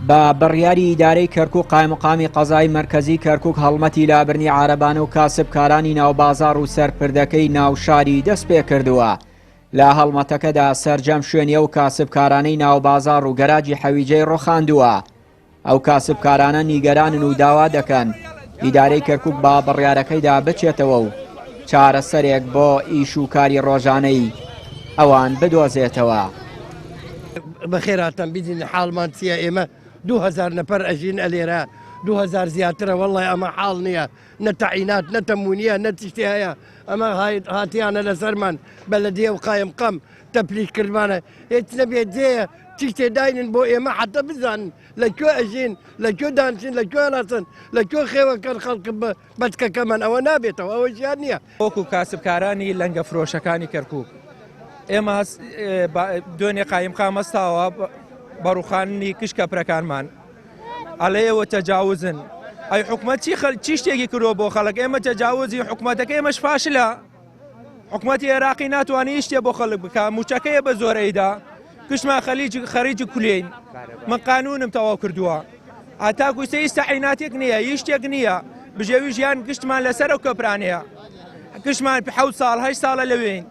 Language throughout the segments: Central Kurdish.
بە بڕیاری ئیدارەی کەرکووک قایممەقامی قەزای مرکزی کەرکووک هەڵمەتی لابرنی عارەبانە و کاسبکارانی ناوبازاڕ و سەرپردەکەی ناوشاری دەست پێ کردووە. لە هەڵمەتەکەدا سەرجەم شوێنیە و کاسبکارانەی ناوبازاڕ و گەراجی حەویجەی ڕۆخاندووە. ئەو کاسبکارانە نیگەرانن و داوا دەکەن ئیدارەی کەرکووک با بڕیارەکەیدا بچێتەوە و چارەسەرێک بۆ ئیش و کاری ڕۆژانەی ئەوان بدۆزێتەوە. بەخێراتەن بیدین حاڵمان چییە؟ ئێمە 2000 نەفەر ئەژین ئەلێرە 2000 زیاترە وەڵی ئەمە حاڵ نییە، نەتەعینات نەتەمونیە نەتیشتی هەیە. ئەمە هاتیانە لەسەرمان بەلەدیە و قایمقام تەپلیکردمانە هیچ نەبێت جێە تیشتێ داینن بۆ ئێمە حتە بزانن لەکوێ ئەژین لەکوێ دانچین لەکوێ ناسن لەکوێ خێوەکەن خەڵک بەچکەکەمان ئەوە نابێتەوە ئەوە ژیان نییە. وەکو کاسبکارانی لەنگە فرۆشەکانی کەرکووک ئێمە دوێنێ قایمقام هەستاوە بەڕووخانی کشکە پرەکانمان ئەلەیەوە تەجاوزن. ئەی حکومەت چی شتێکی کردووە بۆ خەڵک؟ ئێمە تەجاوزی حکومەتەکە ئێمەش فاشلە. حکومەتی عێراقی ناتوانانی شتێ بۆ خەڵک بکە، موچەکەیە بە زۆرەیدا کشمان خەریجی کولێین. من قانونم تەواو کردووە ئاتاکو سەیستا عیناتێک نییە، هیچ شتێک نییە. بژێوی ژیان گشتمان لەسەر ئەو کەپرانەیە، گشتمان 7 ساڵ 8 ساڵە لەوێین.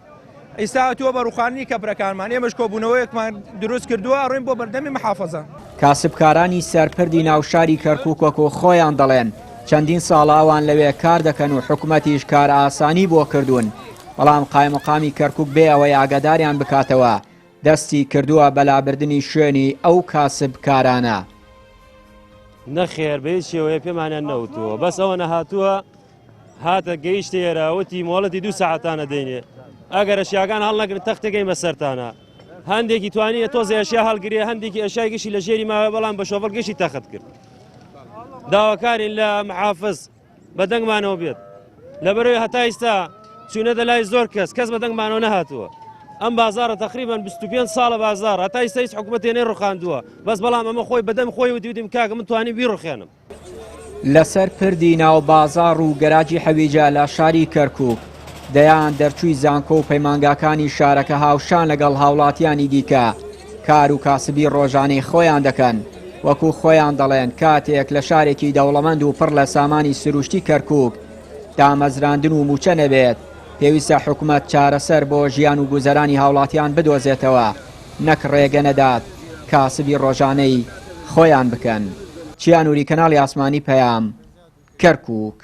ئێستا تۆ بەڕووخانی کەپرەکانمان ئێمەش کۆبوونەوەیەکمان دروست کردووە ئەڕۆین بۆ بەردەمی محافەزە. کاسبکارانی سەرپردی ناوشاری کەرکووک وەکو خۆیان دەڵێن چەندین ساڵاوان لەوێ کار دەکەن و حکومەتیش کار ئاسانی بۆ کردوون، بەڵام قایممەقامی کەرکووک بێ ئەوەی ئاگاداریان بکاتەوە دەستی کردووە بەلابردنی شوێنی ئەو کاسبکارانە. نەخێر بە هیچ شێوەیە پێمانیان نەوتووە، بەس ئەوە نەهاتووە هاتە گەیشتە ئێراوەتی مۆڵەتی 2 ساعتانە دەینێ. ئەگەر ئەشیاکان هەڵنەگرن تەختەکەی بەسەرتانە. هەندێکی توانیە تۆزێ ئەشیا هەڵگرێ، هەندێکی ئەشای گەشی لە ژێری ماوە بەڵام بە شۆفەر گەشی تەخت کرد. داواکارین لە محافز بەدەنگمانەوە بێت لەبەرەوەی هەتا ئێستا چوونە دەلای زۆر کەس بەدەنگمانەوە نەهاتووە. ئەم بازارە تقریبان 25 ساڵە بازار هەتا ئێستا هیچ حکومەتێنەی ڕوخاندووە، بەس بەڵام ئەمە خۆی بەدەم خۆی و دیدیم کاکە من توانی بیڕوخێنم. لەسەر پردی ناو بازاڕ و گەراجی حەویجە لە شاری کەرکووک دەیان دەرچووی زانکۆ و پەیمانگاکانی شارەکە هاوشان لەگەڵ هاوڵاتیانی دیکە کار و کاسبی ڕۆژانەی خۆیان دەکەن. وەکو خۆیان دەڵێن کاتێک لە شارێکی دەوڵەمەند و پڕ لە سامانی سروشتی کەرکووک دامەزراندن و موچە نەبێت، پێویستە حکومەت چارەسەر بۆ ژیان و گوزەرانی هاوڵاتیان بدۆزێتەوە، نەک ڕێگە نەدات کاسبی ڕۆژانەی خۆیان بکەن. چیانوری کەناڵی ئاسمانی پەیام، کەرکووک.